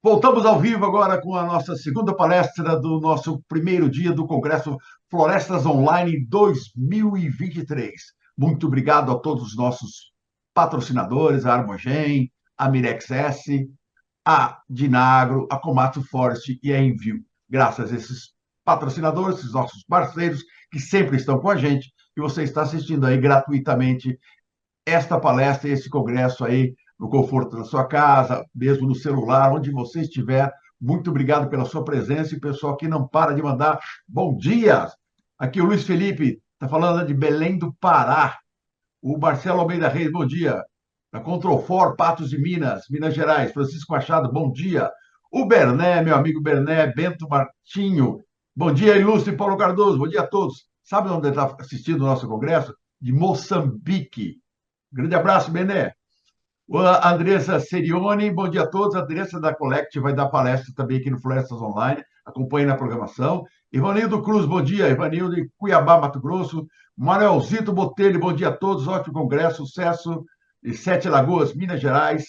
Voltamos ao vivo agora com a nossa segunda palestra do nosso primeiro dia do Congresso Florestas Online 2023. Muito obrigado a todos os nossos patrocinadores, a Armogen, a Mirex S, a Dinagro, a Komatsu Forest e a Envio. Graças a esses patrocinadores, esses nossos parceiros que sempre estão com a gente, e você está assistindo aí gratuitamente esta palestra e esse congresso aí no conforto da sua casa, mesmo no celular, onde você estiver. Muito obrigado pela sua presença e pessoal que não para de mandar bom dia. Aqui o Luiz Felipe está falando de Belém do Pará. O Marcelo Almeida Reis, bom dia. Da Controfor, Patos de Minas, Minas Gerais. Francisco Machado, bom dia. O Berné, meu amigo Berné, Bento Martinho. Bom dia, ilustre Paulo Cardoso. Bom dia a todos. Sabe onde ele está assistindo o nosso congresso? De Moçambique. Grande abraço, Bené. A Andressa Serioni, bom dia a todos. A Andressa da Collect vai dar palestra também aqui no Florestas Online. Acompanhe na programação. Ivanildo Cruz, bom dia. Ivanildo de Cuiabá, Mato Grosso. Manuelzito Botelho, bom dia a todos. Ótimo congresso, sucesso. De Sete Lagoas, Minas Gerais.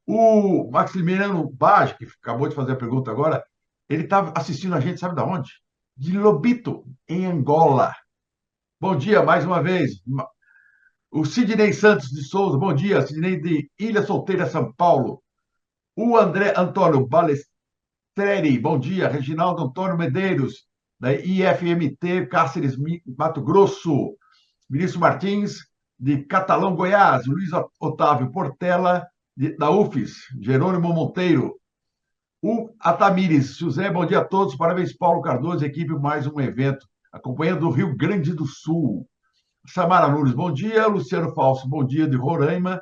O Maximiliano Bage, que acabou de fazer a pergunta agora, ele está assistindo a gente, sabe de onde? De Lobito, em Angola. Bom dia mais uma vez. O Sidney Santos de Souza, bom dia. Sidney de Ilha Solteira, São Paulo. O André Antônio Balestreri, bom dia. Reginaldo Antônio Medeiros, da IFMT Cáceres, Mato Grosso. Vinícius Martins, de Catalão, Goiás. Luiz Otávio Portela, da UFES. Jerônimo Monteiro. O Atamires José, bom dia a todos. Parabéns, Paulo Cardoso, equipe, mais um evento. Acompanhando do Rio Grande do Sul. Samara Nunes, bom dia. Luciano Falso, bom dia, de Roraima.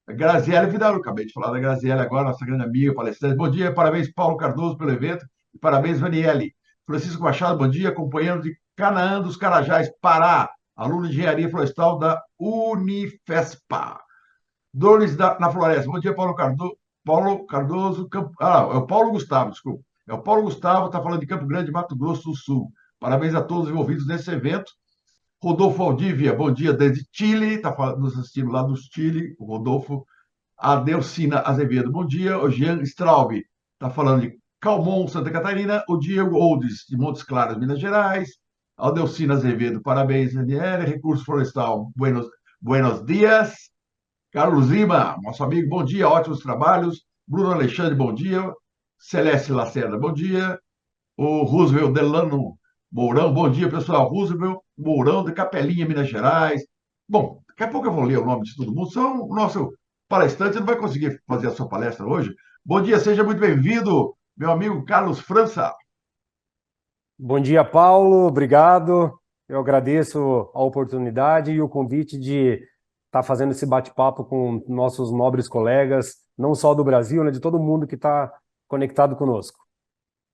Graziele Vidal, eu acabei de falar da Graziele agora, nossa grande amiga, palestrante. Bom dia, parabéns, Paulo Cardoso, pelo evento. E parabéns, Vaniele. Francisco Machado, bom dia, companheiro de Canaã dos Carajás, Pará. Aluno de Engenharia Florestal da Unifespa. Dores na Floresta, bom dia, Paulo Cardoso. É o Paulo Gustavo, desculpa. É o Paulo Gustavo, está falando de Campo Grande, Mato Grosso do Sul. Parabéns a todos os envolvidos nesse evento. Rodolfo Aldívia, bom dia, desde Chile, está nos assistindo lá do Chile, o Rodolfo. A Delcina Azevedo, bom dia. O Jean Straub, está falando de Calmon, Santa Catarina. O Diego Oldes, de Montes Claros, Minas Gerais. A Delcina Azevedo, parabéns, Daniela. Recurso Florestal, buenos dias. Carlos Lima, nosso amigo, bom dia, ótimos trabalhos. Bruno Alexandre, bom dia. Celeste Lacerda, bom dia. O Roosevelt Delano Mourão, bom dia, pessoal. Roosevelt Mourão, de Capelinha, Minas Gerais. Bom, daqui a pouco eu vou ler o nome de todo mundo. São o nosso palestrante, não vai conseguir fazer a sua palestra hoje. Bom dia, seja muito bem-vindo, meu amigo Carlos França. Bom dia, Paulo. Obrigado. Eu agradeço a oportunidade e o convite de estar fazendo esse bate-papo com nossos nobres colegas, não só do Brasil, né, de todo mundo que está conectado conosco.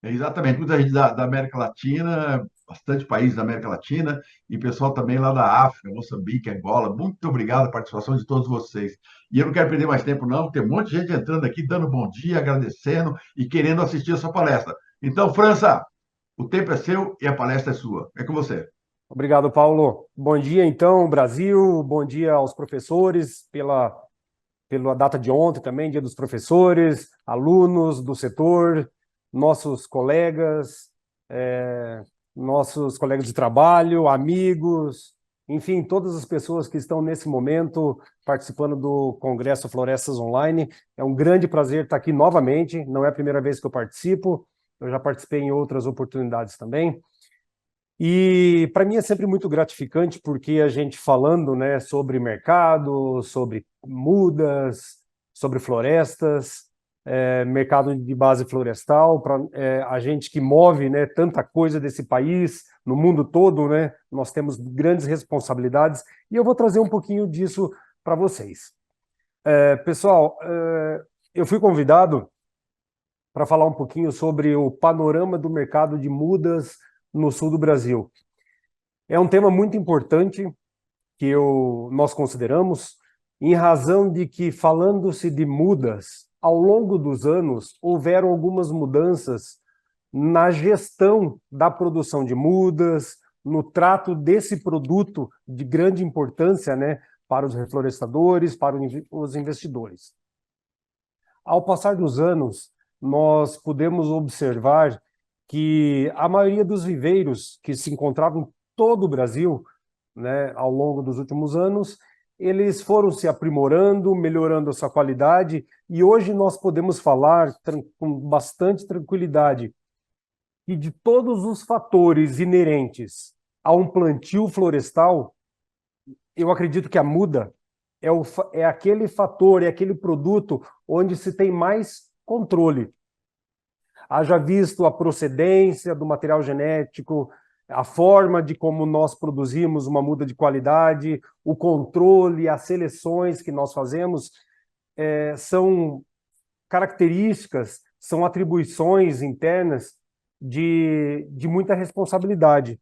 Exatamente, muita gente da América Latina, bastante países da América Latina, e pessoal também lá da África, Moçambique, Angola. Muito obrigado a participação de todos vocês. E eu não quero perder mais tempo, não, tem um monte de gente entrando aqui, dando bom dia, agradecendo e querendo assistir a sua palestra. Então, França, o tempo é seu e a palestra é sua. É com você. Obrigado, Paulo. Bom dia, então, Brasil. Bom dia aos professores pela data de ontem também, Dia dos Professores, alunos do setor, nossos colegas, nossos colegas de trabalho, amigos, enfim, todas as pessoas que estão nesse momento participando do Congresso Florestas Online. É um grande prazer estar aqui novamente, não é a primeira vez que eu participo, eu já participei em outras oportunidades também. E para mim é sempre muito gratificante, porque a gente falando, né, sobre mercado, sobre mudas, sobre florestas, mercado de base florestal, para a gente que move, né, tanta coisa desse país, no mundo todo, né, nós temos grandes responsabilidades, e eu vou trazer um pouquinho disso para vocês. Pessoal, eu fui convidado para falar um pouquinho sobre o panorama do mercado de mudas no sul do Brasil. É um tema muito importante que nós consideramos, em razão de que, falando-se de mudas, ao longo dos anos, houveram algumas mudanças na gestão da produção de mudas, no trato desse produto de grande importância, né, para os reflorestadores, para os investidores. Ao passar dos anos, nós pudemos observar que a maioria dos viveiros que se encontravam em todo o Brasil, né, ao longo dos últimos anos, eles foram se aprimorando, melhorando a sua qualidade, e hoje nós podemos falar com bastante tranquilidade que de todos os fatores inerentes a um plantio florestal, eu acredito que a muda é aquele fator, é aquele produto onde se tem mais controle. Haja visto a procedência do material genético, a forma de como nós produzimos uma muda de qualidade, o controle, as seleções que nós fazemos, são características, são atribuições internas de muita responsabilidade.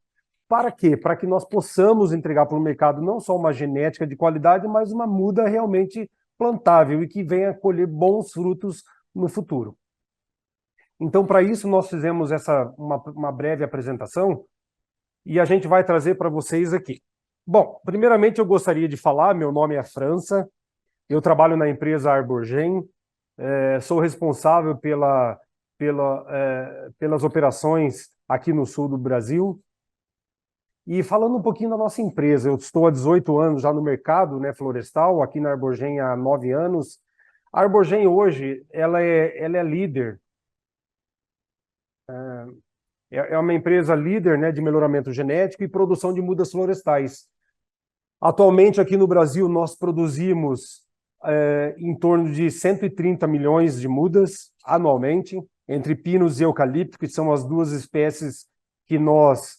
Para quê? Para que nós possamos entregar para o mercado não só uma genética de qualidade, mas uma muda realmente plantável e que venha colher bons frutos no futuro. Então, para isso, nós fizemos uma breve apresentação e a gente vai trazer para vocês aqui. Bom, primeiramente eu gostaria de falar, meu nome é França, eu trabalho na empresa Arborgen, sou responsável pelas operações aqui no sul do Brasil. E falando um pouquinho da nossa empresa, eu estou há 18 anos já no mercado, né, florestal, aqui na Arborgen há 9 anos. A Arborgen hoje, ela é líder, é uma empresa líder, né, de melhoramento genético e produção de mudas florestais. Atualmente aqui no Brasil nós produzimos em torno de 130 milhões de mudas anualmente, entre pinos e eucalipto, que são as duas espécies que nós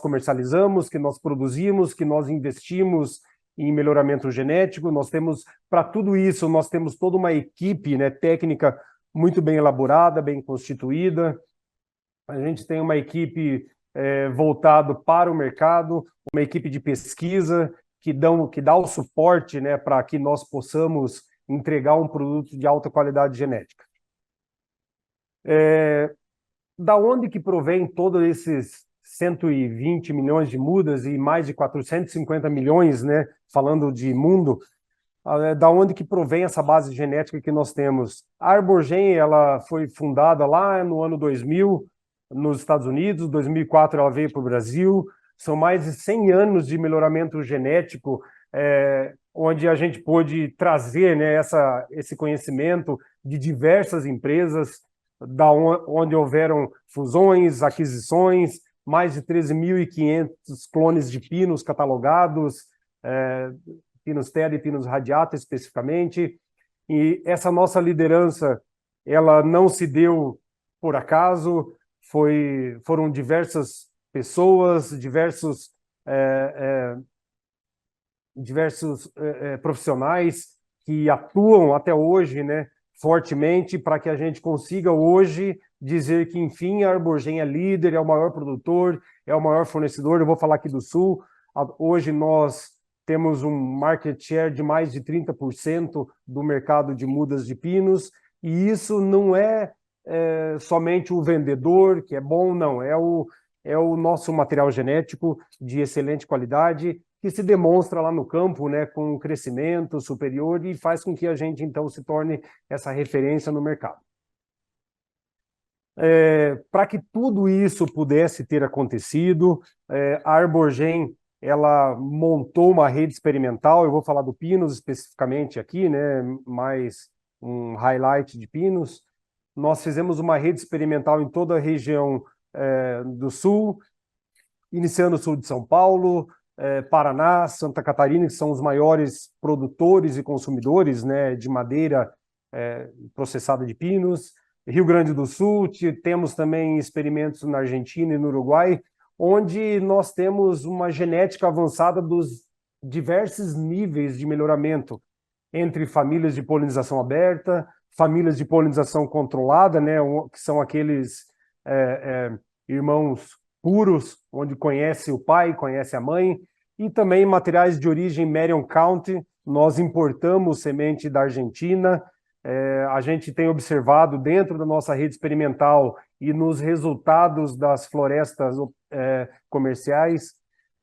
comercializamos, que nós produzimos, que nós investimos em melhoramento genético. Nós temos, para tudo isso, nós temos toda uma equipe, né, técnica muito bem elaborada, bem constituída. A gente tem uma equipe voltada para o mercado, uma equipe de pesquisa que dá o suporte, né, para que nós possamos entregar um produto de alta qualidade genética. Da onde que provém todos esses 120 milhões de mudas e mais de 450 milhões, né, falando de mundo, da onde que provém essa base genética que nós temos? A Arborgen, ela foi fundada lá no ano 2000, nos Estados Unidos, 2004 ela veio para o Brasil, são mais de 100 anos de melhoramento genético, onde a gente pôde trazer, né, esse conhecimento de diversas empresas, onde houveram fusões, aquisições, mais de 13.500 clones de pinos catalogados, Pinus terra e Pinus radiata especificamente, e essa nossa liderança, ela não se deu por acaso, foram diversas pessoas, diversos profissionais que atuam até hoje, né, fortemente para que a gente consiga hoje dizer que, enfim, a Arborgen é líder, é o maior produtor, é o maior fornecedor. Eu vou falar aqui do Sul. Hoje nós temos um market share de mais de 30% do mercado de mudas de pinos, e isso não é somente o vendedor, que é bom, não, é o nosso material genético de excelente qualidade, que se demonstra lá no campo, né, com um crescimento superior e faz com que a gente, então, se torne essa referência no mercado. Para que tudo isso pudesse ter acontecido, a Arborgen, ela montou uma rede experimental. Eu vou falar do Pinus especificamente aqui, né, mais um highlight de Pinus. Nós fizemos uma rede experimental em toda a região do Sul, iniciando o sul de São Paulo, Paraná, Santa Catarina, que são os maiores produtores e consumidores, né, de madeira processada de pinos. Rio Grande do Sul, temos também experimentos na Argentina e no Uruguai, onde nós temos uma genética avançada dos diversos níveis de melhoramento, entre famílias de polinização aberta, famílias de polinização controlada, né, que são aqueles irmãos puros, onde conhece o pai, conhece a mãe, e também materiais de origem Marion County. Nós importamos semente da Argentina. A gente tem observado dentro da nossa rede experimental e nos resultados das florestas comerciais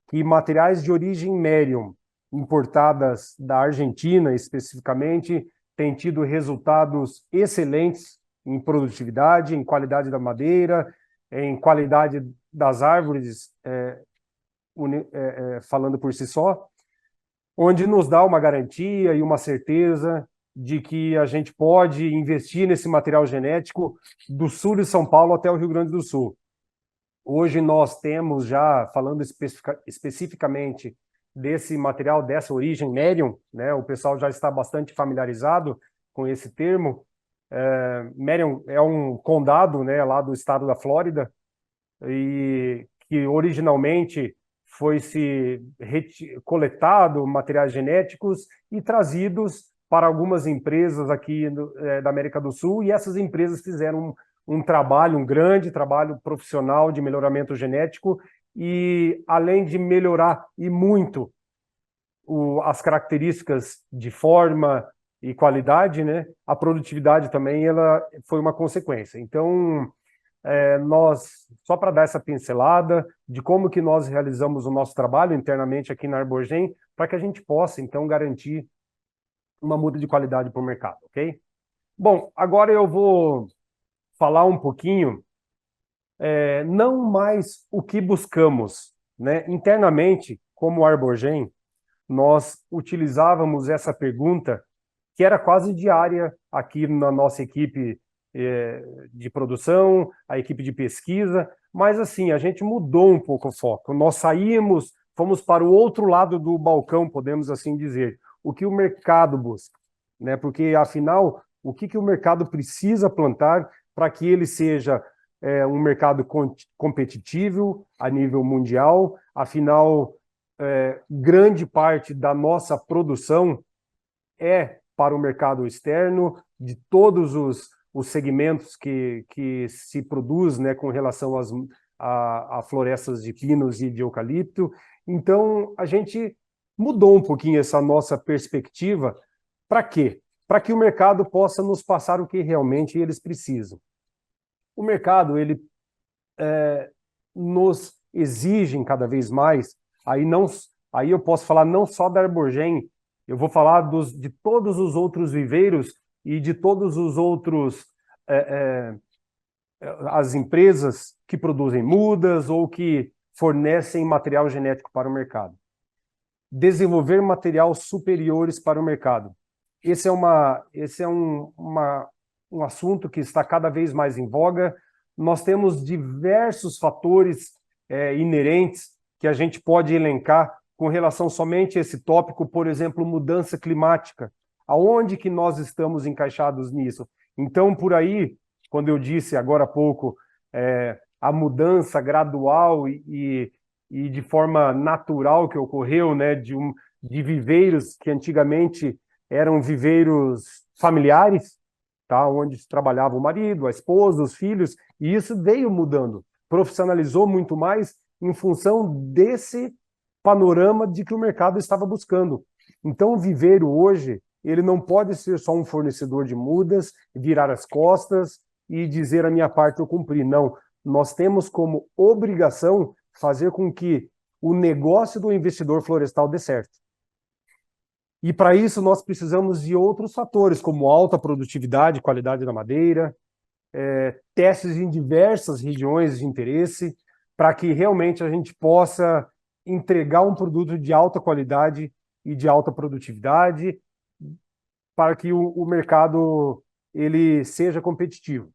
que materiais de origem Marion, importadas da Argentina especificamente, tem tido resultados excelentes em produtividade, em qualidade da madeira, em qualidade das árvores, falando por si só, onde nos dá uma garantia e uma certeza de que a gente pode investir nesse material genético do sul de São Paulo até o Rio Grande do Sul. Hoje nós temos já, falando especificamente desse material, dessa origem Merion, né? O pessoal já está bastante familiarizado com esse termo. Merion é um condado, né, lá do estado da Flórida, e que originalmente foi-se coletado materiais genéticos e trazidos para algumas empresas aqui da América do Sul, e essas empresas fizeram um trabalho, um grande trabalho profissional de melhoramento genético, e além de melhorar e muito as características de forma e qualidade, né, a produtividade também ela foi uma consequência. Então, nós, só para dar essa pincelada de como que nós realizamos o nosso trabalho internamente aqui na Arborgen, para que a gente possa, então, garantir uma muda de qualidade para o mercado, ok? Bom, agora eu vou falar um pouquinho, não mais o que buscamos, né? Internamente, como Arborgen, nós utilizávamos essa pergunta, que era quase diária aqui na nossa equipe de produção, a equipe de pesquisa, mas assim, a gente mudou um pouco o foco. Nós saímos, fomos para o outro lado do balcão, podemos assim dizer, o que o mercado busca, né? Porque, afinal, o que o mercado precisa plantar para que ele seja um mercado competitivo a nível mundial? Afinal, grande parte da nossa produção é para o mercado externo, de todos os segmentos que se produz, né, com relação a florestas de pinos e de eucalipto. Então, a gente mudou um pouquinho essa nossa perspectiva. Para quê? Para que o mercado possa nos passar o que realmente eles precisam. O mercado, ele nos exige cada vez mais, aí eu posso falar não só da Arborgen, eu vou falar de todos os outros viveiros e de todos os outros, as empresas que produzem mudas ou que fornecem material genético para o mercado. Desenvolver material superiores para o mercado. Esse é um assunto que está cada vez mais em voga. Nós temos diversos fatores inerentes que a gente pode elencar com relação somente a esse tópico, por exemplo, mudança climática. Aonde que nós estamos encaixados nisso? Então, por aí, quando eu disse agora há pouco, a mudança gradual e de forma natural que ocorreu, né, de viveiros que antigamente eram viveiros familiares, tá, onde trabalhava o marido, a esposa, os filhos, e isso veio mudando, profissionalizou muito mais em função desse panorama de que o mercado estava buscando. Então, o viveiro hoje, ele não pode ser só um fornecedor de mudas, virar as costas e dizer a minha parte eu cumpri. Não, nós temos como obrigação fazer com que o negócio do investidor florestal dê certo. E para isso nós precisamos de outros fatores, como alta produtividade, qualidade da madeira, testes em diversas regiões de interesse, para que realmente a gente possa entregar um produto de alta qualidade e de alta produtividade, para que o mercado ele seja competitivo.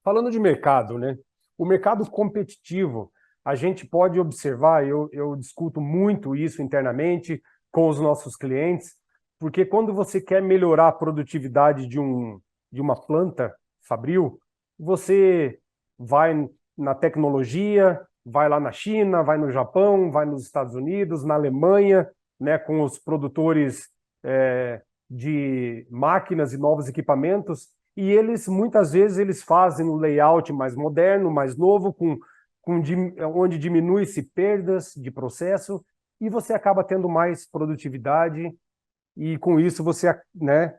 Falando de mercado, né? O mercado competitivo, a gente pode observar, eu discuto muito isso internamente com os nossos clientes, porque quando você quer melhorar a produtividade de uma planta fabril, você vai na tecnologia, vai lá na China, vai no Japão, vai nos Estados Unidos, na Alemanha, né, com os produtores de máquinas e novos equipamentos, e eles, muitas vezes, eles fazem um layout mais moderno, mais novo, onde diminui-se perdas de processo, e você acaba tendo mais produtividade, e com isso você, né,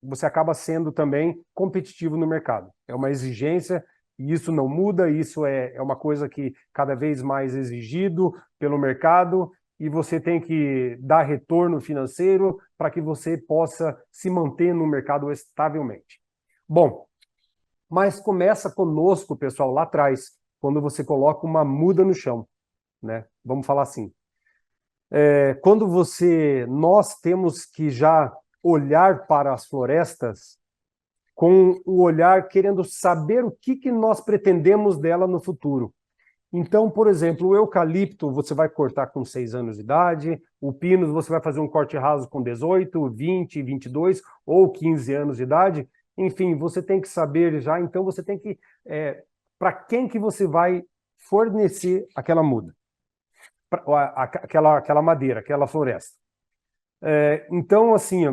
você acaba sendo também competitivo no mercado. É uma exigência, e isso não muda, isso é uma coisa que cada vez mais exigido pelo mercado, e você tem que dar retorno financeiro para que você possa se manter no mercado estavelmente. Bom, mas começa conosco, pessoal, lá atrás, quando você coloca uma muda no chão, né? Vamos falar assim. Quando nós temos que já olhar para as florestas com o olhar querendo saber o que nós pretendemos dela no futuro. Então, por exemplo, o eucalipto você vai cortar com 6 anos de idade, o pinus você vai fazer um corte raso com 18, 20, 22 ou 15 anos de idade. Enfim, você tem que saber já, então você tem que... para quem que você vai fornecer aquela muda? Aquela madeira, aquela floresta. Então, assim,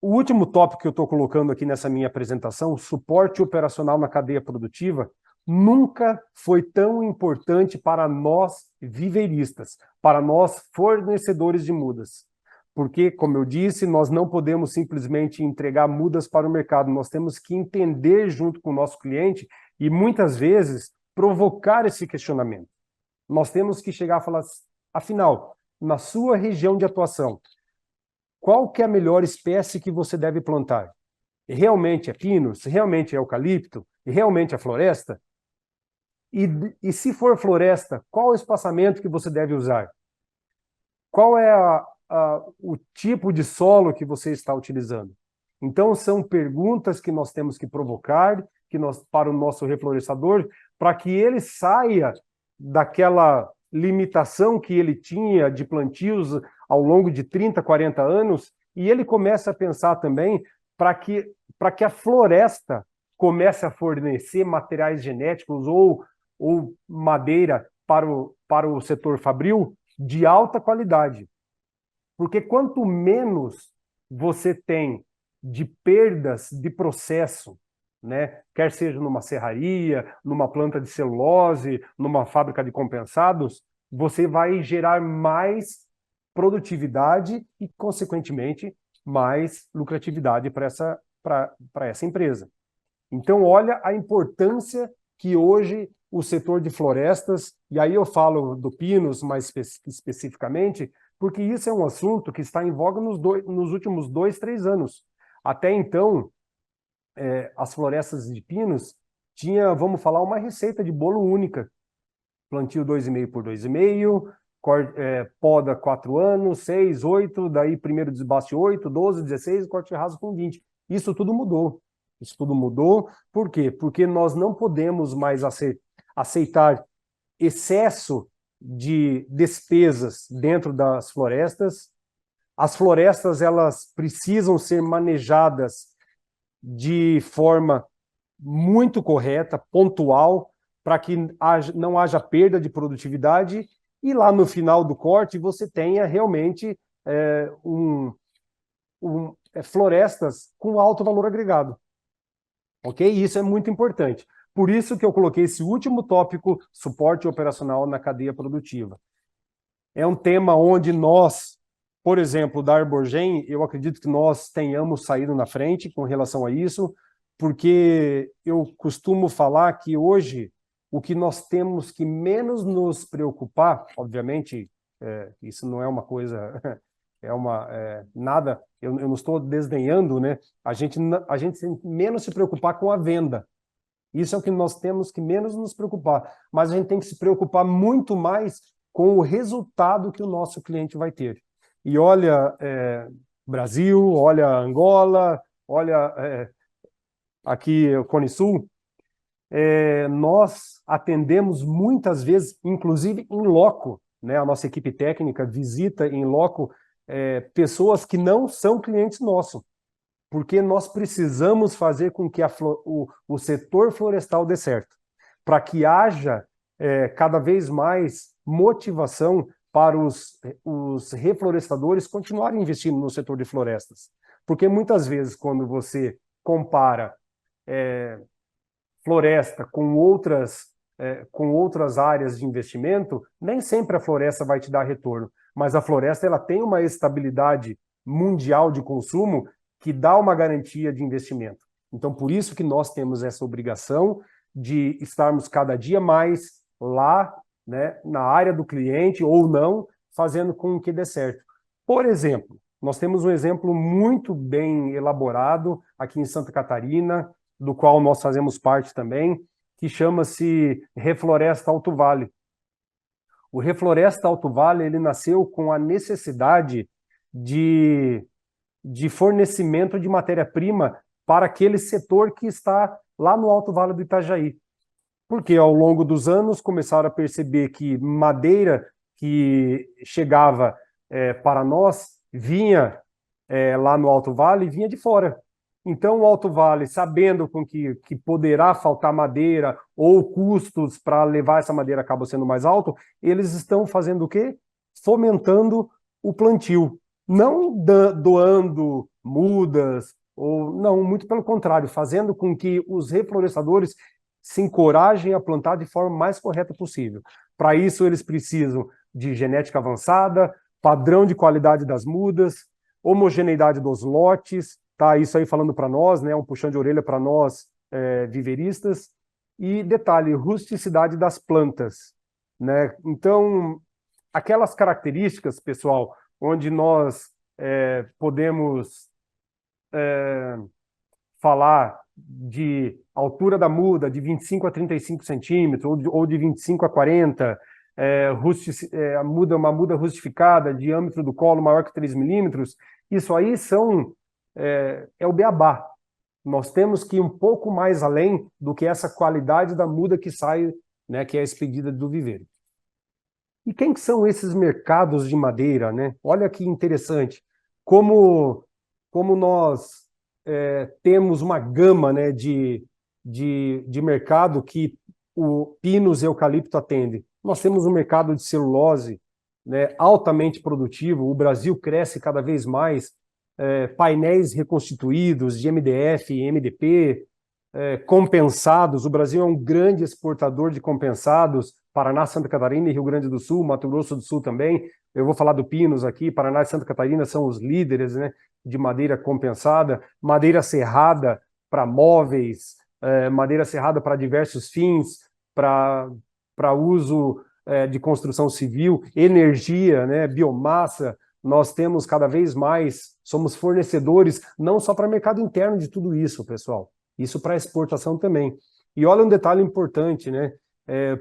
o último tópico que eu estou colocando aqui nessa minha apresentação, suporte operacional na cadeia produtiva, nunca foi tão importante para nós viveiristas, para nós fornecedores de mudas. Porque, como eu disse, nós não podemos simplesmente entregar mudas para o mercado, nós temos que entender junto com o nosso cliente e, muitas vezes, provocar esse questionamento. Nós temos que chegar a falar, afinal, na sua região de atuação, qual que é a melhor espécie que você deve plantar? Realmente é pinus? Realmente é eucalipto? Realmente é floresta? E se for floresta, qual o espaçamento que você deve usar? Qual é o tipo de solo que você está utilizando? Então, são perguntas que nós temos que provocar para o nosso reflorescedor, para que ele saia daquela limitação que ele tinha de plantios ao longo de 30, 40 anos, e ele comece a pensar também para que a floresta comece a fornecer materiais genéticos ou madeira para o setor fabril de alta qualidade. Porque quanto menos você tem de perdas de processo, né? Quer seja numa serraria, numa planta de celulose, numa fábrica de compensados, você vai gerar mais produtividade e, consequentemente, mais lucratividade para essa empresa. Então, olha a importância que hoje o setor de florestas, e aí eu falo do pinus mais especificamente, porque isso é um assunto que está em voga nos últimos 2, 3 anos. Até então, as florestas de pinos tinha, vamos falar, uma receita de bolo única. Plantio 2,5 por 2,5, poda 4 anos, 6, 8, daí primeiro desbaste 8, 12, 16, corte raso com 20. Isso tudo mudou. Isso tudo mudou. Por quê? Porque nós não podemos mais aceitar excesso de despesas dentro das florestas. As florestas, elas precisam ser manejadas de forma muito correta, pontual, para que não haja perda de produtividade e lá no final do corte você tenha realmente florestas com alto valor agregado. Ok? Isso é muito importante. Por isso que eu coloquei esse último tópico, suporte operacional na cadeia produtiva. É um tema onde nós, por exemplo, da Arborgen, eu acredito que nós tenhamos saído na frente com relação a isso, porque eu costumo falar que hoje o que nós temos que menos nos preocupar, obviamente, isso não é uma coisa, nada, eu não estou desdenhando, né? A gente tem que menos se preocupar com a venda. Isso é o que nós temos que menos nos preocupar, mas a gente tem que se preocupar muito mais com o resultado que o nosso cliente vai ter. E olha, Brasil, olha Angola, olha aqui o Cone Sul, nós atendemos muitas vezes, inclusive em loco, né? A nossa equipe técnica visita em loco pessoas que não são clientes nossos, porque nós precisamos fazer com que o setor florestal dê certo, para que haja cada vez mais motivação para os reflorestadores continuarem investindo no setor de florestas. Porque muitas vezes, quando você compara floresta com outras áreas de investimento, nem sempre a floresta vai te dar retorno, mas a floresta ela tem uma estabilidade mundial de consumo que dá uma garantia de investimento. Então, por isso que nós temos essa obrigação de estarmos cada dia mais lá, né, na área do cliente ou não, fazendo com que dê certo. Por exemplo, nós temos um exemplo muito bem elaborado aqui em Santa Catarina, do qual nós fazemos parte também, que chama-se Refloresta Alto Vale. O Refloresta Alto Vale, ele nasceu com a necessidade de fornecimento de matéria-prima para aquele setor que está lá no Alto Vale do Itajaí. Porque ao longo dos anos começaram a perceber que madeira que chegava para nós vinha lá no Alto Vale, vinha de fora. Então o Alto Vale, sabendo com que poderá faltar madeira ou custos para levar essa madeira acabam sendo mais alto, eles estão fazendo o quê? Fomentando o plantio. Não doando mudas, ou não, muito pelo contrário, fazendo com que os reflorestadores se encorajem a plantar de forma mais correta possível. Para isso, eles precisam de genética avançada, padrão de qualidade das mudas, homogeneidade dos lotes, tá? Isso aí falando para nós, né? Um puxão de orelha para nós, viveristas. E detalhe, rusticidade das plantas, né? Então, aquelas características, pessoal, onde nós podemos falar de altura da muda de 25 a 35 centímetros, ou de 25 a 40, uma muda rustificada, diâmetro do colo maior que 3 milímetros, isso aí é o beabá. Nós temos que ir um pouco mais além do que essa qualidade da muda que sai, né, que é a expedida do viveiro. E quem que são esses mercados de madeira, né? Olha que interessante, como nós temos uma gama, né, de mercado que o pinus e eucalipto atendem. Nós temos um mercado de celulose, né, altamente produtivo, o Brasil cresce cada vez mais, painéis reconstituídos de MDF, MDP, compensados. O Brasil é um grande exportador de compensados, Paraná, Santa Catarina e Rio Grande do Sul, Mato Grosso do Sul também. Eu vou falar do Pinus aqui, Paraná e Santa Catarina são os líderes, né, de madeira compensada, madeira serrada para móveis, madeira serrada para diversos fins, para uso de construção civil, energia, né, biomassa. Nós temos cada vez mais, somos fornecedores, não só para o mercado interno de tudo isso, pessoal, isso para exportação também. E olha um detalhe importante, né?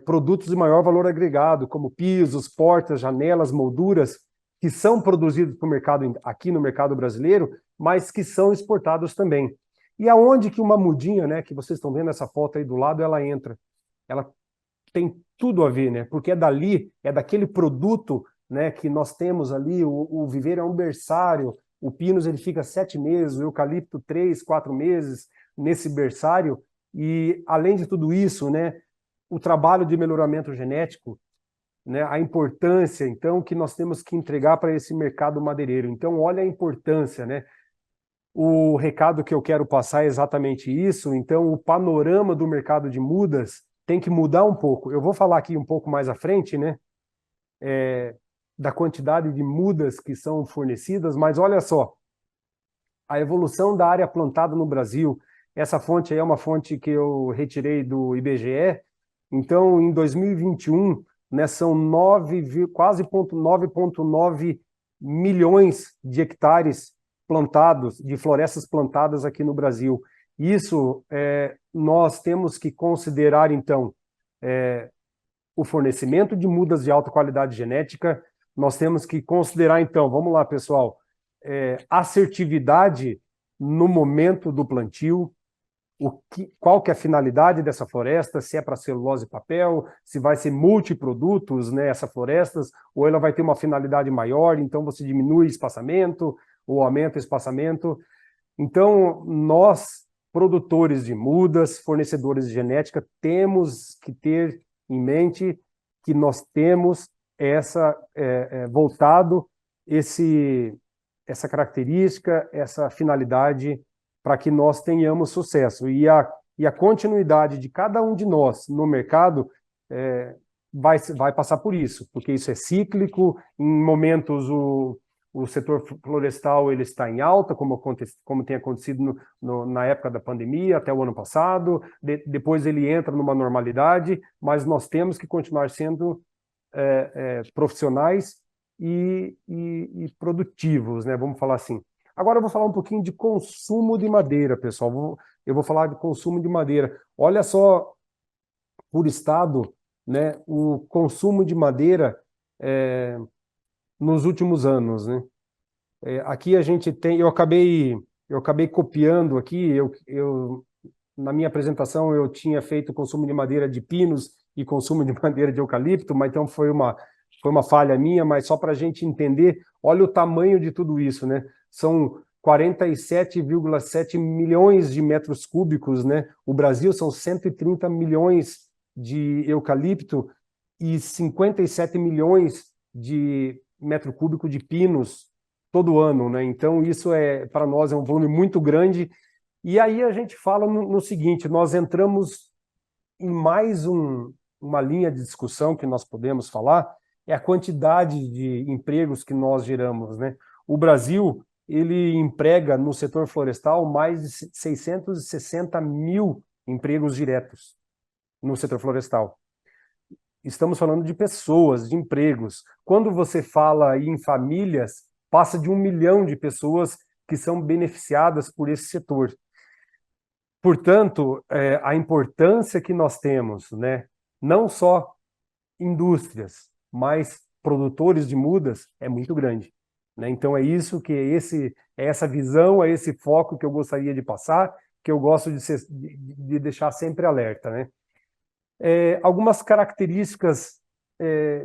Produtos de maior valor agregado, como pisos, portas, janelas, molduras, que são produzidos para o mercado, aqui no mercado brasileiro, mas que são exportados também. E aonde que uma mudinha, né, que vocês estão vendo essa foto aí do lado, ela entra? Ela tem tudo a ver, né? Porque é dali, é daquele produto, né, que nós temos ali, o viveiro é um berçário, o pinus ele fica 7 meses, o eucalipto 3, 4 meses nesse berçário, e além de tudo isso, né, o trabalho de melhoramento genético, né, a importância, então, que nós temos que entregar para esse mercado madeireiro. Então, olha a importância, né? O recado que eu quero passar é exatamente isso. Então, o panorama do mercado de mudas tem que mudar um pouco. Eu vou falar aqui um pouco mais à frente, né, da quantidade de mudas que são fornecidas, mas olha só, a evolução da área plantada no Brasil, essa fonte aí é uma fonte que eu retirei do IBGE. Então, em 2021, né, são quase 9,9 milhões de hectares plantados, de florestas plantadas aqui no Brasil. Isso, nós temos que considerar, então, o fornecimento de mudas de alta qualidade genética, nós temos que considerar, então, vamos lá, pessoal, assertividade no momento do plantio, qual que é a finalidade dessa floresta, se é para celulose e papel, se vai ser multiprodutos, né, essa florestas, ou ela vai ter uma finalidade maior, então você diminui o espaçamento, ou aumenta o espaçamento. Então, nós, produtores de mudas, fornecedores de genética, temos que ter em mente que nós temos voltado essa característica, essa finalidade para que nós tenhamos sucesso. E a continuidade de cada um de nós no mercado vai passar por isso, porque isso é cíclico, em momentos o setor florestal ele está em alta, como tem acontecido na época da pandemia, até o ano passado, depois ele entra numa normalidade, mas nós temos que continuar sendo profissionais e produtivos, né? Vamos falar assim. Agora eu vou falar um pouquinho de consumo de madeira, pessoal. Eu vou falar de consumo de madeira. Olha só, por estado, né, o consumo de madeira nos últimos anos, né? Aqui a gente tem, eu acabei copiando aqui, na minha apresentação eu tinha feito consumo de madeira de pinos e consumo de madeira de eucalipto, mas então foi uma falha minha, mas só para a gente entender, olha o tamanho de tudo isso, né? São 47,7 milhões de metros cúbicos, né? O Brasil são 130 milhões de eucalipto e 57 milhões de metro cúbico de pinos todo ano, né? Então isso para nós é um volume muito grande. E aí a gente fala no seguinte, nós entramos em mais uma linha de discussão que nós podemos falar, é a quantidade de empregos que nós geramos, né? O Brasil, ele emprega no setor florestal mais de 660 mil empregos diretos no setor florestal. Estamos falando de pessoas, de empregos. Quando você fala em famílias, passa de 1 milhão de pessoas que são beneficiadas por esse setor. Portanto, a importância que nós temos, né, não só indústrias, mas produtores de mudas, é muito grande, né? Então é isso que é essa visão, é esse foco que eu gostaria de passar, que eu gosto de deixar sempre alerta, né? Algumas características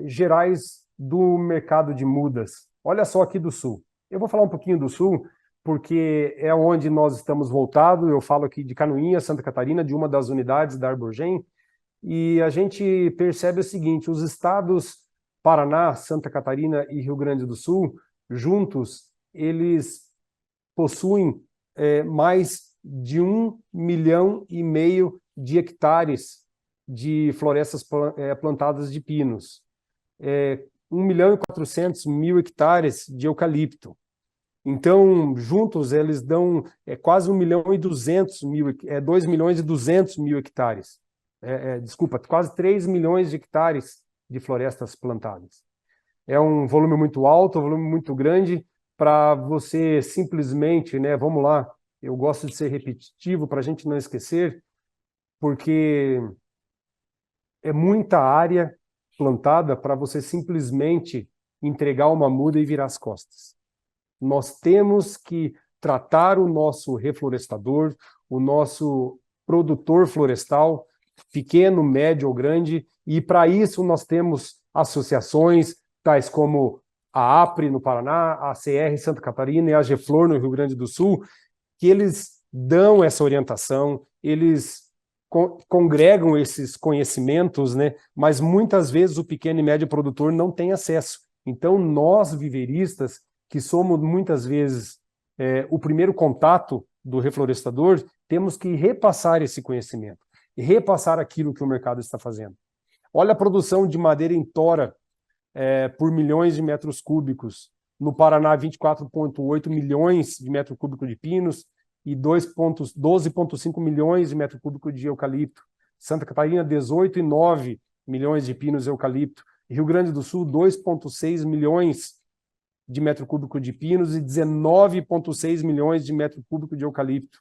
gerais do mercado de mudas. Olha só aqui do Sul. Eu vou falar um pouquinho do Sul, porque é onde nós estamos voltados. Eu falo aqui de Canoinhas, Santa Catarina, de uma das unidades da Arborgem, e a gente percebe o seguinte, os estados Paraná, Santa Catarina e Rio Grande do Sul, juntos, eles possuem mais de 1,5 milhão de hectares de florestas plantadas de pinos, 1,4 milhão hectares de eucalipto. Então, juntos, eles dão quase 1,2 milhão, 2,2 milhões hectares. Desculpa, quase 3 milhões de hectares de florestas plantadas. É um volume muito alto, um volume muito grande, para você simplesmente, né, vamos lá, eu gosto de ser repetitivo para a gente não esquecer, porque é muita área plantada para você simplesmente entregar uma muda e virar as costas. Nós temos que tratar o nosso reflorestador, o nosso produtor florestal, pequeno, médio ou grande, e para isso nós temos associações, tais como a APRE no Paraná, a CR Santa Catarina e a GEFLOR no Rio Grande do Sul, que eles dão essa orientação, eles congregam esses conhecimentos, né? Mas muitas vezes o pequeno e médio produtor não tem acesso. Então nós, viveiristas, que somos muitas vezes o primeiro contato do reflorestador, temos que repassar esse conhecimento, e repassar aquilo que o mercado está fazendo. Olha a produção de madeira em tora por milhões de metros cúbicos. No Paraná, 24,8 milhões de metros cúbicos de pinos e 12,5 milhões de metros cúbicos de eucalipto. Santa Catarina, 18,9 milhões de pinos e eucalipto. Rio Grande do Sul, 2,6 milhões de metro cúbico de pinos e 19,6 milhões de metro cúbico de eucalipto.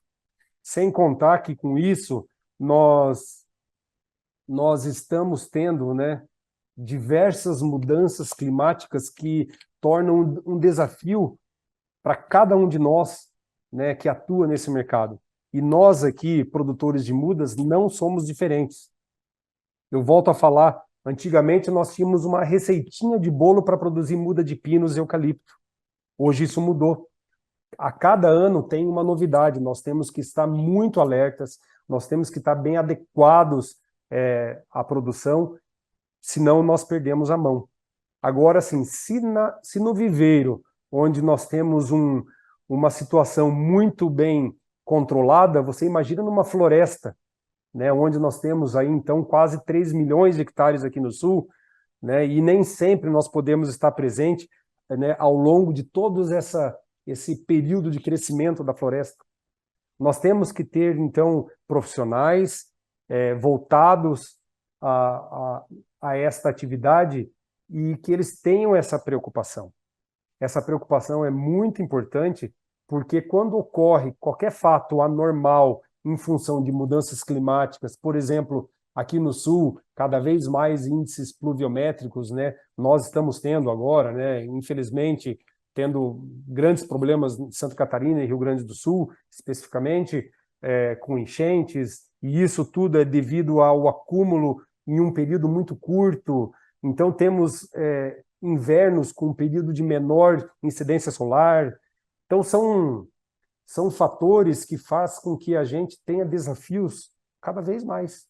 Sem contar que com isso nós estamos tendo, né, diversas mudanças climáticas que tornam um desafio para cada um de nós, né, que atua nesse mercado. E nós aqui, produtores de mudas, não somos diferentes. Eu volto a falar, antigamente nós tínhamos uma receitinha de bolo para produzir muda de pinos e eucalipto. Hoje isso mudou. A cada ano tem uma novidade, nós temos que estar muito alertas, nós temos que estar bem adequados à produção, senão nós perdemos a mão. Agora, sim, se no viveiro, onde nós temos uma situação muito bem controlada, você imagina numa floresta, né, onde nós temos aí, então, quase 3 milhões de hectares aqui no sul, né, e nem sempre nós podemos estar presente, né, ao longo de todo esse período de crescimento da floresta. Nós temos que ter, então, profissionais voltados a esta atividade e que eles tenham essa preocupação. Essa preocupação é muito importante, porque quando ocorre qualquer fato anormal em função de mudanças climáticas, por exemplo, aqui no sul, cada vez mais índices pluviométricos, né? Nós estamos tendo agora, né? Infelizmente, tendo grandes problemas em Santa Catarina e Rio Grande do Sul, especificamente, com enchentes, e isso tudo é devido ao acúmulo em um período muito curto. Então, temos invernos com um período de menor incidência solar. Então, são fatores que fazem com que a gente tenha desafios cada vez mais.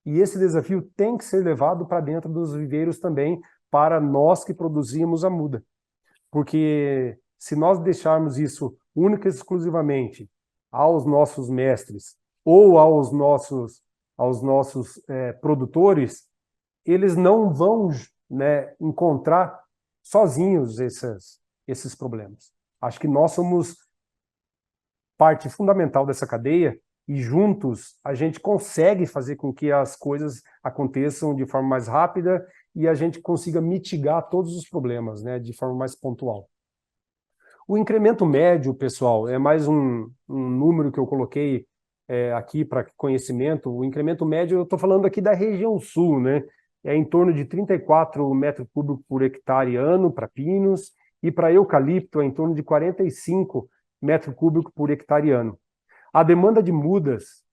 E esse desafio tem que ser levado para dentro dos viveiros também, para nós que produzimos a muda. Porque se nós deixarmos isso única e exclusivamente aos nossos mestres ou aos nossos produtores, eles não vão, né, encontrar sozinhos esses problemas. Acho que nós somos parte fundamental dessa cadeia e juntos a gente consegue fazer com que as coisas aconteçam de forma mais rápida e a gente consiga mitigar todos os problemas, né, de forma mais pontual. O incremento médio, pessoal, é mais um número que eu coloquei aqui para conhecimento. O incremento médio, eu estou falando aqui da região sul, né? É em torno de 34 metros cúbicos por hectare ano para pinos, e para eucalipto é em torno de 45 metros cúbicos por hectare ano. A demanda de mudas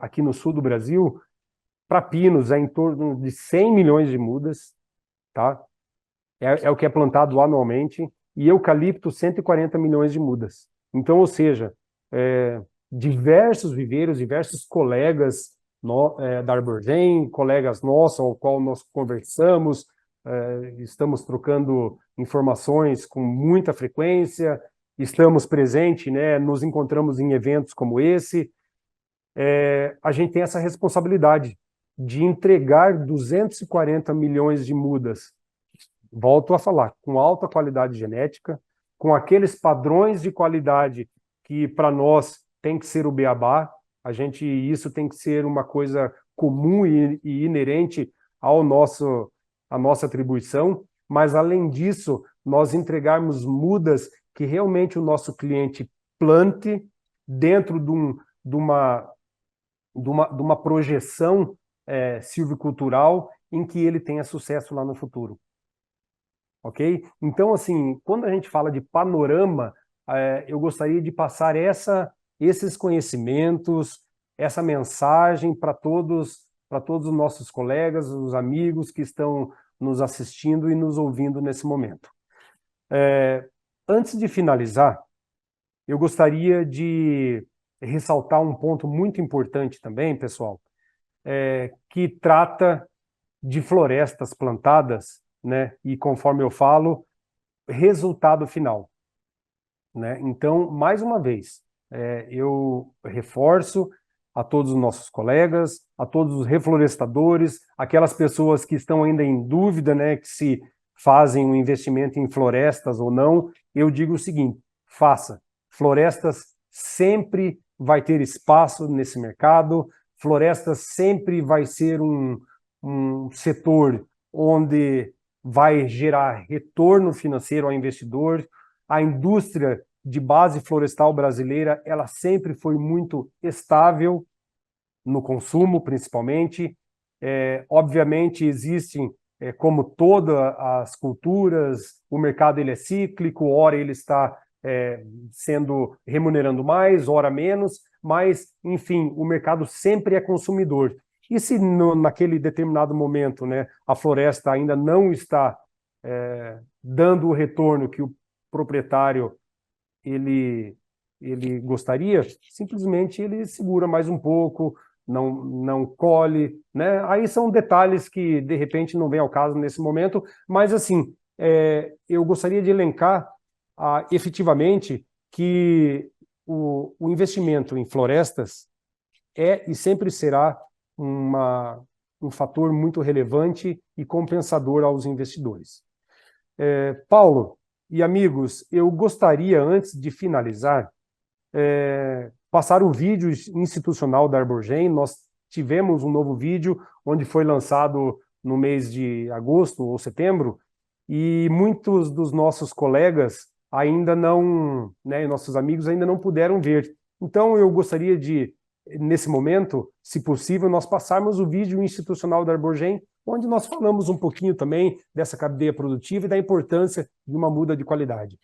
aqui no sul do Brasil, para pinos, é em torno de 100 milhões de mudas, tá? É o que é plantado anualmente, e eucalipto, 140 milhões de mudas. Então, ou seja, diversos viveiros, diversos colegas da Arborgen, colegas nossos, ao qual nós conversamos, estamos trocando informações com muita frequência, estamos presentes, né, nos encontramos em eventos como esse. A gente tem essa responsabilidade de entregar 240 milhões de mudas, volto a falar, com alta qualidade genética, com aqueles padrões de qualidade que para nós tem que ser o beabá, isso tem que ser uma coisa comum e inerente à nossa atribuição, mas além disso, nós entregarmos mudas que realmente o nosso cliente plante dentro de uma projeção silvicultural em que ele tenha sucesso lá no futuro. Ok? Então, assim, quando a gente fala de panorama, eu gostaria de passar esses conhecimentos, essa mensagem para todos os nossos colegas, os amigos que estão nos assistindo e nos ouvindo nesse momento. Antes de finalizar, eu gostaria de ressaltar um ponto muito importante também, pessoal, que trata de florestas plantadas, né? E conforme eu falo, resultado final, né? Então, mais uma vez, eu reforço a todos os nossos colegas, a todos os reflorestadores, aquelas pessoas que estão ainda em dúvida, né, que se fazem um investimento em florestas ou não, eu digo o seguinte: faça. Florestas sempre vai ter espaço nesse mercado, florestas sempre vai ser um setor onde vai gerar retorno financeiro ao investidor. A indústria de base florestal brasileira, ela sempre foi muito estável no consumo, principalmente. Obviamente, existem, como todas as culturas, o mercado ele é cíclico, ora ele está sendo remunerando mais, ora menos, mas, enfim, o mercado sempre é consumidor. E se naquele determinado momento, né, a floresta ainda não está dando o retorno que o proprietário ele gostaria, simplesmente ele segura mais um pouco, não colhe, né? Aí são detalhes que, de repente, não vem ao caso nesse momento, mas, assim, eu gostaria de elencar efetivamente que o investimento em florestas e sempre será um fator muito relevante e compensador aos investidores. Paulo e amigos, eu gostaria, antes de finalizar, passar o vídeo institucional da Arborgen. Nós tivemos um novo vídeo onde foi lançado no mês de agosto ou setembro, e muitos dos nossos colegas ainda não, né, nossos amigos ainda não puderam ver. Então, eu gostaria de, nesse momento, se possível, nós passarmos o vídeo institucional da Arborgen, onde nós falamos um pouquinho também dessa cadeia produtiva e da importância de uma muda de qualidade.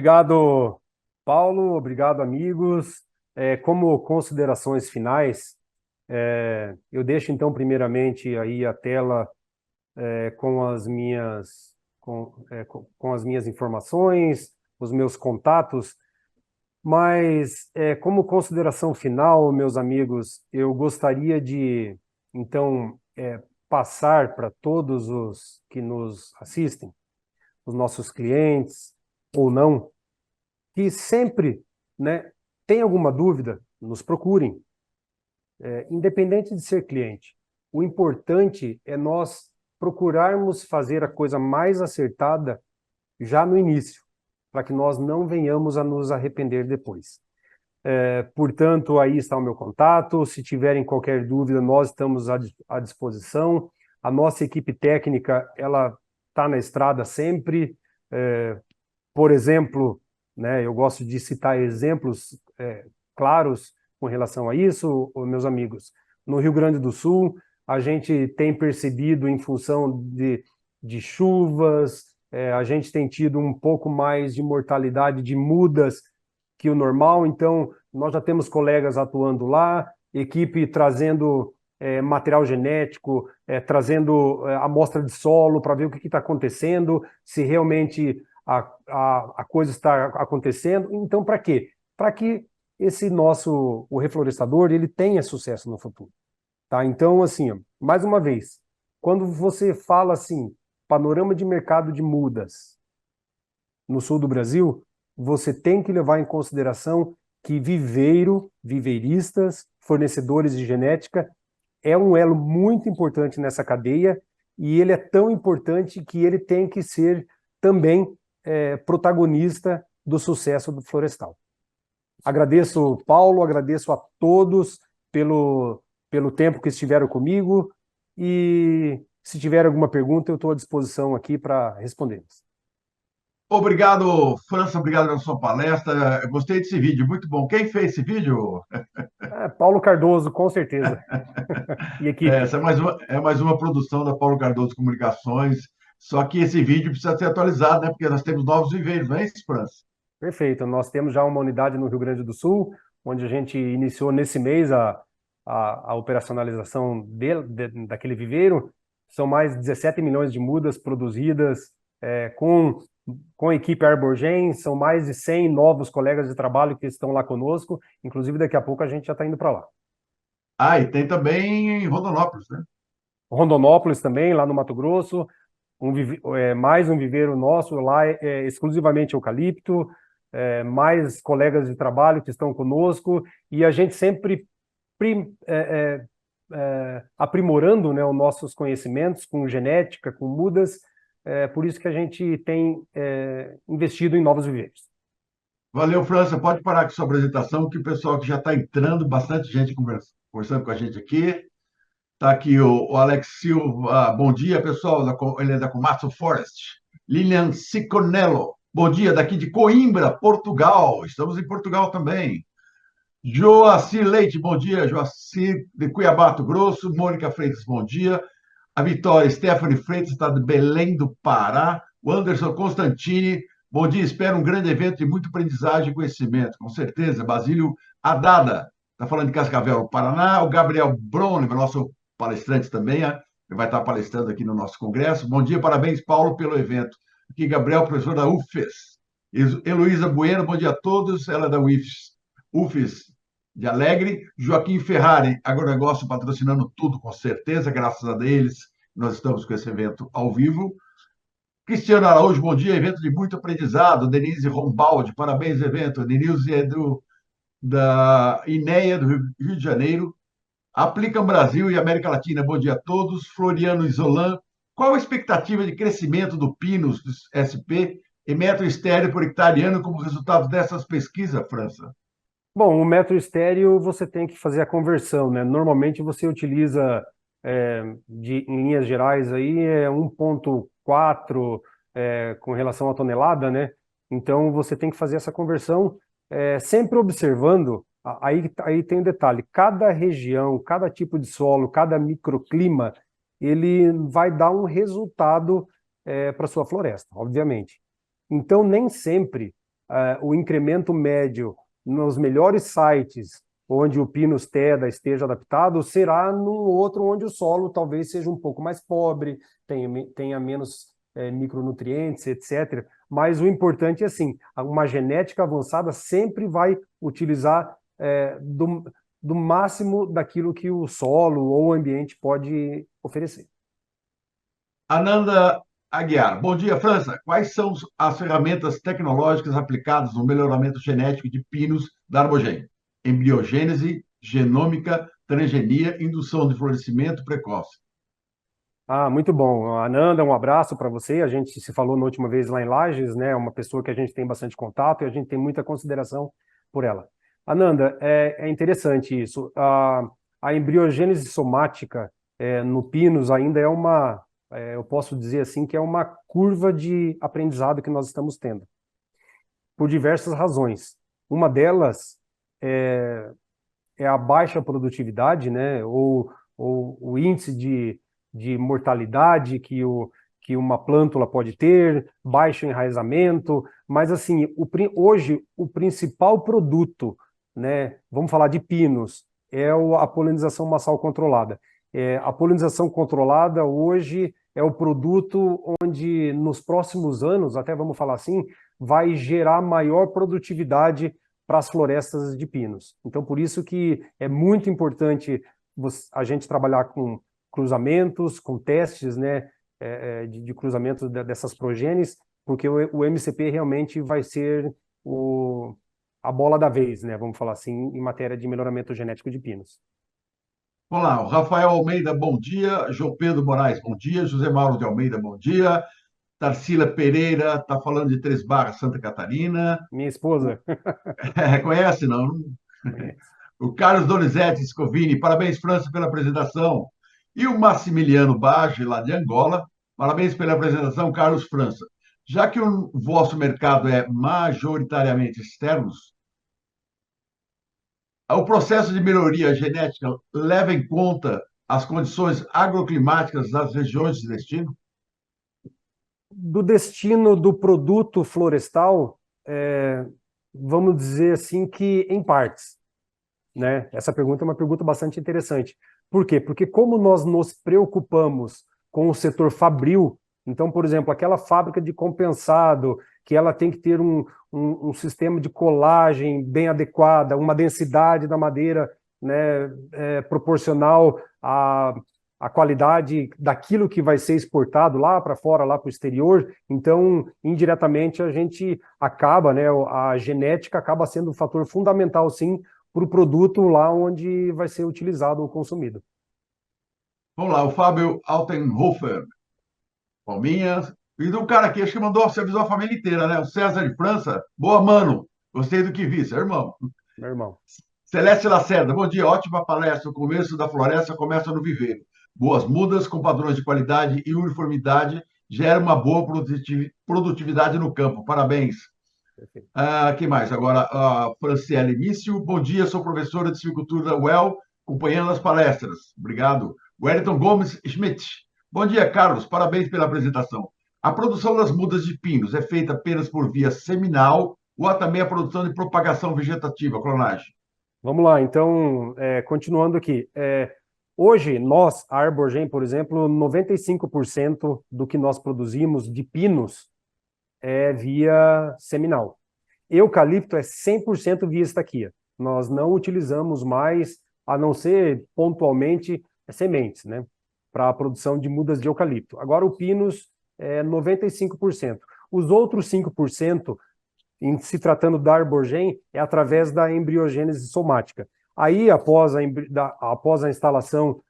Obrigado, Paulo. Obrigado, amigos. Como considerações finais, eu deixo então primeiramente aí a tela com as minhas informações, os meus contatos, mas como consideração final, meus amigos, eu gostaria de então passar para todos os que nos assistem, os nossos clientes ou não, que sempre, né, tem alguma dúvida, nos procurem, independente de ser cliente. O importante é nós procurarmos fazer a coisa mais acertada já no início, para que nós não venhamos a nos arrepender depois. Portanto, aí está o meu contato. Se tiverem qualquer dúvida, nós estamos à disposição. A nossa equipe técnica, ela está na estrada sempre. Por exemplo, né, eu gosto de citar exemplos claros com relação a isso, meus amigos. No Rio Grande do Sul, a gente tem percebido, em função de chuvas, a gente tem tido um pouco mais de mortalidade de mudas que o normal, então nós já temos colegas atuando lá, equipe trazendo material genético, trazendo amostra de solo para ver o que está acontecendo, se realmente a coisa está acontecendo. Então, para quê? Para que o reflorestador, ele tenha sucesso no futuro. Tá? Então, assim, ó, mais uma vez, quando você fala assim, panorama de mercado de mudas no sul do Brasil, você tem que levar em consideração que viveiristas, fornecedores de genética, é um elo muito importante nessa cadeia, e ele é tão importante que ele tem que ser também protagonista do sucesso do florestal. Agradeço, Paulo, agradeço a todos pelo tempo que estiveram comigo, e se tiver alguma pergunta, eu estou à disposição aqui para respondê-las. Obrigado, França, obrigado pela sua palestra. Eu gostei desse vídeo, muito bom. Quem fez esse vídeo? Paulo Cardoso, com certeza. E equipe. Essa é mais uma produção da Paulo Cardoso Comunicações. Só que esse vídeo precisa ser atualizado, né? Porque nós temos novos viveiros, não é isso, França? Perfeito. Nós temos já uma unidade no Rio Grande do Sul, onde a gente iniciou nesse mês a operacionalização daquele viveiro. São mais de 17 milhões de mudas produzidas com a equipe Arborgen. São mais de 100 novos colegas de trabalho que estão lá conosco. Inclusive, daqui a pouco a gente já está indo para lá. Ah, e tem também em Rondonópolis, né? Rondonópolis também, lá no Mato Grosso. Mais um viveiro nosso lá, exclusivamente eucalipto. Mais colegas de trabalho que estão conosco, e a gente sempre aprimorando, né, os nossos conhecimentos com genética, com mudas, por isso que a gente tem investido em novos viveiros. Valeu, França. Pode parar com sua apresentação, que o pessoal que já está entrando, bastante gente conversando com a gente aqui. Está aqui o Alex Silva. Bom dia, pessoal. Ele é da Komatsu Forest. Lilian Ciconello. Bom dia, daqui de Coimbra, Portugal. Estamos em Portugal também. Joacir Leite, bom dia. Joacir de Cuiabá, Mato Grosso. Mônica Freitas, bom dia. A Vitória Stephanie Freitas está de Belém do Pará. O Anderson Constantini, bom dia. Espero um grande evento de muita aprendizagem e conhecimento. Com certeza. Basílio Adada, está falando de Cascavel, Paraná. O Gabriel Brone, nosso palestrante também, ele vai estar palestrando aqui no nosso congresso. Bom dia, parabéns, Paulo, pelo evento. Aqui, Gabriel, professor da UFES. Heloísa Bueno, bom dia a todos. Ela é da UFES de Alegre. Joaquim Ferrari, agronegócio patrocinando tudo, com certeza, graças a eles. Nós estamos com esse evento ao vivo. Cristiano Araújo, bom dia, evento de muito aprendizado. Denise Rombaldi, parabéns, evento. Denise é da INEA, do Rio de Janeiro. Aplicam Brasil e América Latina, bom dia a todos. Floriano Isolan, qual a expectativa de crescimento do Pinus, do SP, e metro estéreo por hectare ano como resultado dessas pesquisas, França? Bom, o metro estéreo você tem que fazer a conversão, né? Normalmente você utiliza, em linhas gerais, aí, 1,4 com relação à tonelada, né? Então você tem que fazer essa conversão, sempre observando. Aí tem um detalhe: cada região, cada tipo de solo, cada microclima, ele vai dar um resultado para sua floresta, obviamente. Então, nem sempre o incremento médio nos melhores sites onde o Pinus Teda esteja adaptado, será num outro onde o solo talvez seja um pouco mais pobre, tenha menos micronutrientes, etc. Mas o importante é assim, uma genética avançada sempre vai utilizar do máximo daquilo que o solo ou o ambiente pode oferecer. Ananda Aguiar. Bom dia, França. Quais são as ferramentas tecnológicas aplicadas no melhoramento genético de pinos da Arbogen? Embriogênese, genômica, transgenia, indução de florescimento precoce. Muito bom. Ananda, um abraço para você. A gente se falou na última vez lá em Lages, né? Uma pessoa que a gente tem bastante contato e a gente tem muita consideração por ela. Ananda, é interessante isso. A embriogênese somática no Pinus ainda eu posso dizer assim, que é uma curva de aprendizado que nós estamos tendo, por diversas razões. Uma delas é a baixa produtividade, né? Ou o índice de mortalidade que uma plântula pode ter, baixo enraizamento, mas assim, hoje o principal produto, né, vamos falar de pinos, é a polinização massal controlada. A polinização controlada hoje é o produto onde nos próximos anos, até vamos falar assim, vai gerar maior produtividade para as florestas de pinos. Então, por isso que é muito importante a gente trabalhar com cruzamentos, com testes, né, de cruzamento dessas progênies, porque o MCP realmente vai ser a bola da vez, né, vamos falar assim, em matéria de melhoramento genético de pinos. Vamos lá, o Rafael Almeida, bom dia. João Pedro Moraes, bom dia. José Mauro de Almeida, bom dia. Tarsila Pereira está falando de Três Barras, Santa Catarina. Minha esposa. Conhece, não? O Carlos Donizete Scovini, parabéns, França, pela apresentação. E o Massimiliano Bage, lá de Angola, parabéns pela apresentação, Carlos França. Já que o vosso mercado é majoritariamente externos, o processo de melhoria genética leva em conta as condições agroclimáticas das regiões de destino? Do destino do produto florestal, vamos dizer assim que em partes, né? Essa pergunta é uma pergunta bastante interessante. Por quê? Porque como nós nos preocupamos com o setor fabril, então, por exemplo, aquela fábrica de compensado, que ela tem que ter um sistema de colagem bem adequada, uma densidade da madeira, né, proporcional à qualidade daquilo que vai ser exportado lá para fora, lá para o exterior. Então, indiretamente, a gente acaba, né, a genética acaba sendo um fator fundamental, sim, para o produto lá onde vai ser utilizado ou consumido. Vamos lá, o Fábio Altenhofer, Palminhas. E do cara aqui, acho que mandou, você avisou a família inteira, né? O César de França. Boa, mano. Gostei do que vi, seu irmão. Meu irmão. Celeste Lacerda, bom dia. Ótima palestra. O começo da floresta começa no viveiro. Boas mudas com padrões de qualidade e uniformidade geram uma boa produtividade no campo. Parabéns. Que mais? Agora, a Franciele Mício. Bom dia, sou professora de silvicultura da UEL, acompanhando as palestras. Obrigado. Wellington Gomes Schmidt. Bom dia, Carlos. Parabéns pela apresentação. A produção das mudas de pinos é feita apenas por via seminal ou há também a produção de propagação vegetativa, clonagem? Vamos lá, então, continuando aqui. Hoje, nós, a Arborgen, por exemplo, 95% do que nós produzimos de pinos é via seminal. Eucalipto é 100% via estaquia. Nós não utilizamos mais, a não ser pontualmente, sementes, né, para a produção de mudas de eucalipto. Agora, o Pinus é 95%. Os outros 5%, em se tratando da Arborgen, é através da embriogênese somática. Aí, após a instalação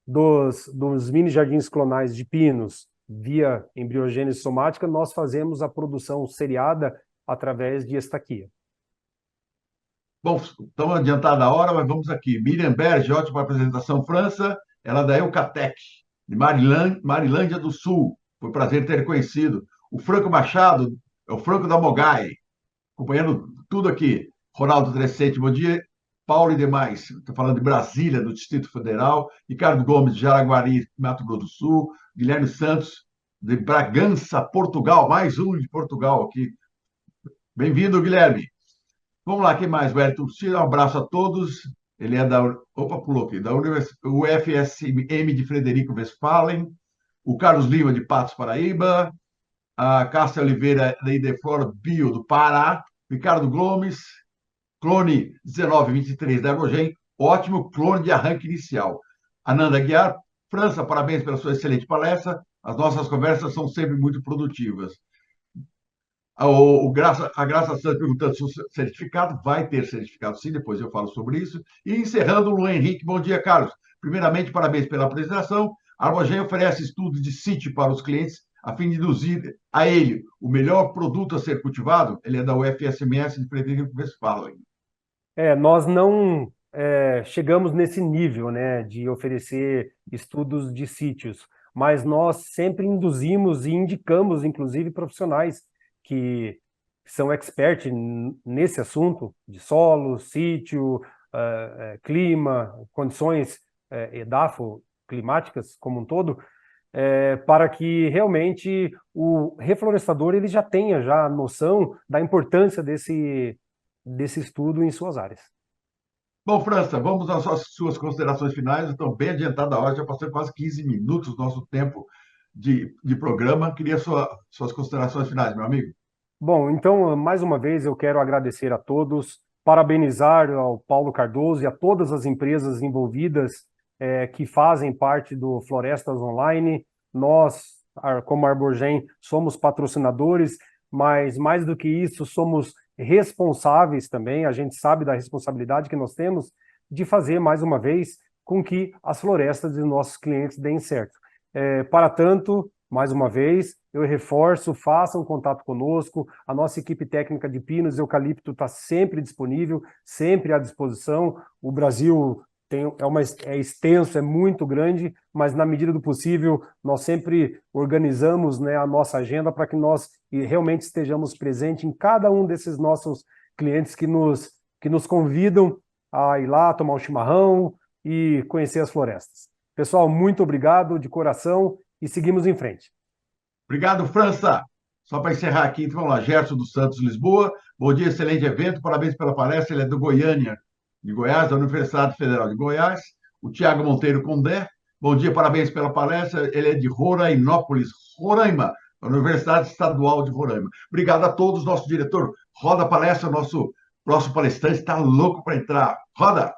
dos mini jardins clonais de pinos via embriogênese somática, nós fazemos a produção seriada através de estaquia. Bom, estamos adiantada a hora, mas vamos aqui. Miriam Berge, ótima apresentação, França. Ela é da Eucatec, de Marilândia do Sul. Foi um prazer ter conhecido. O Franco Machado, é o Franco da Mogai, acompanhando tudo aqui. Ronaldo Trescente, bom dia. Paulo e demais, estou falando de Brasília, do Distrito Federal. Ricardo Gomes, de Jaraguari, Mato Grosso do Sul. Guilherme Santos, de Bragança, Portugal. Mais um de Portugal aqui. Bem-vindo, Guilherme. Vamos lá, quem mais? Wellington, um abraço a todos. Ele é da, opa, pulou aqui, da UFSM de Frederico Westphalen, o Carlos Lima, de Patos, Paraíba, a Cássia Oliveira, da Ideflora Bio, do Pará, Ricardo Gomes, clone 1923 da Erogem, ótimo clone de arranque inicial. Ananda Guiar, França, parabéns pela sua excelente palestra. As nossas conversas são sempre muito produtivas. A Graça Santos perguntando se o certificado vai ter certificado, sim, depois eu falo sobre isso. E encerrando, o Luan Henrique, bom dia, Carlos. Primeiramente, parabéns pela apresentação. A Armogem oferece estudos de sítio para os clientes a fim de induzir a ele o melhor produto a ser cultivado. Ele é da UFSMS de Frederico Westphalen. Nós não chegamos nesse nível, né, de oferecer estudos de sítios, mas nós sempre induzimos e indicamos, inclusive, profissionais que são expert nesse assunto de solo, sítio, clima, condições edafoclimáticas como um todo, para que realmente o reflorestador ele já tenha já a noção da importância desse estudo em suas áreas. Bom, França, vamos às suas considerações finais. Estou bem adiantada a hora, já passou quase 15 minutos do nosso tempo de programa. Queria suas considerações finais, meu amigo. Bom, então, mais uma vez, eu quero agradecer a todos, parabenizar ao Paulo Cardoso e a todas as empresas envolvidas que fazem parte do Florestas Online. Nós, como Arborgem, somos patrocinadores, mas mais do que isso, somos responsáveis também. A gente sabe da responsabilidade que nós temos de fazer, mais uma vez, com que as florestas dos nossos clientes deem certo. Para tanto, mais uma vez, eu reforço, façam contato conosco, a nossa equipe técnica de pinos e eucalipto está sempre disponível, sempre à disposição. O Brasil é extenso, é muito grande, mas na medida do possível nós sempre organizamos, né, a nossa agenda para que nós realmente estejamos presentes em cada um desses nossos clientes que nos convidam a ir lá tomar um chimarrão e conhecer as florestas. Pessoal, muito obrigado de coração e seguimos em frente. Obrigado, França. Só para encerrar aqui, então, vamos lá, Gerson dos Santos, Lisboa. Bom dia, excelente evento, parabéns pela palestra. Ele é do Goiânia, de Goiás, da Universidade Federal de Goiás. O Tiago Monteiro Condé. Bom dia, parabéns pela palestra. Ele é de Rorainópolis, Roraima, da Universidade Estadual de Roraima. Obrigado a todos. Nosso diretor roda a palestra, nosso próximo palestrante está louco para entrar. Roda!